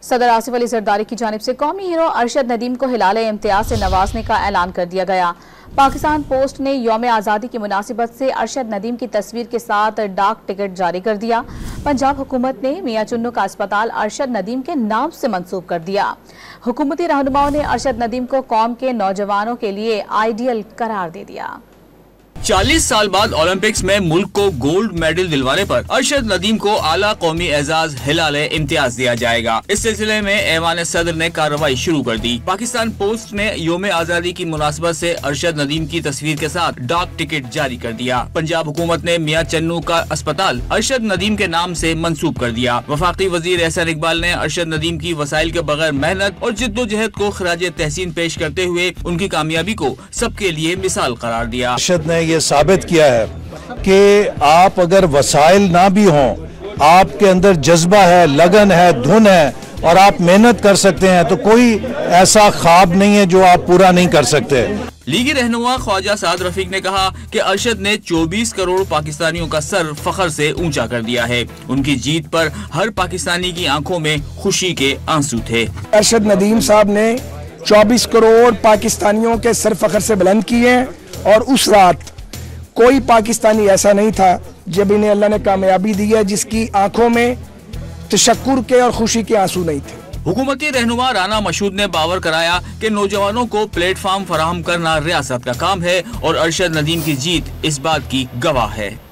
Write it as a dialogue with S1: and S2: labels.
S1: صدر آصف علی زرداری کی جانب سے قومی ہیرو ارشد ندیم کو ہلال امتیاز سے نوازنے کا اعلان کر دیا گیا۔ پاکستان پوسٹ نے یوم آزادی کی مناسبت سے ارشد ندیم کی تصویر کے ساتھ ڈاک ٹکٹ جاری کر دیا۔ پنجاب حکومت نے میاں چنو کا اسپتال ارشد ندیم کے نام سے منسوب کر دیا۔ حکومتی رہنماؤں نے ارشد ندیم کو قوم کے نوجوانوں کے لیے آئیڈیل قرار دے دیا۔
S2: 40 سال بعد اولمپکس میں ملک کو گولڈ میڈل دلوانے پر ارشد ندیم کو اعلیٰ قومی اعزاز ہلال امتیاز دیا جائے گا۔ اس سلسلے میں ایوان صدر نے کارروائی شروع کر دی۔ پاکستان پوسٹ نے یوم آزادی کی مناسبت سے ارشد ندیم کی تصویر کے ساتھ ڈاک ٹکٹ جاری کر دیا۔ پنجاب حکومت نے میاں چنو کا اسپتال ارشد ندیم کے نام سے منسوب کر دیا۔ وفاقی وزیر احسان اقبال نے ارشد ندیم کی وسائل کے بغیر محنت اور جد و جہد کو خراج تحسین پیش کرتے ہوئے ان کی کامیابی کو سب کے لیے مثال قرار دیا۔
S3: ارشد نے یہ ثابت کیا ہے کہ آپ اگر وسائل نہ بھی ہوں، آپ کے اندر جذبہ ہے، لگن ہے، دھن ہے اور آپ محنت کر سکتے ہیں تو کوئی ایسا خواب نہیں ہے جو آپ پورا نہیں کر سکتے۔
S2: لیگی رہنما خواجہ سعد رفیق نے کہا کہ ارشد نے 24 کروڑ پاکستانیوں کا سر فخر سے اونچا کر دیا ہے۔ ان کی جیت پر ہر پاکستانی کی آنکھوں میں خوشی کے آنسو تھے۔
S4: ارشد ندیم صاحب نے 24 کروڑ پاکستانیوں کے سر فخر سے بلند کیے اور اس رات کوئی پاکستانی ایسا نہیں تھا جب انہیں اللہ نے کامیابی دی ہے جس کی آنکھوں میں تشکر کے اور خوشی کے آنسو نہیں تھے۔
S2: حکومتی رہنما رانا مشہود نے باور کرایا کہ نوجوانوں کو پلیٹ فارم فراہم کرنا ریاست کا کام ہے اور ارشد ندیم کی جیت اس بات کی گواہ ہے۔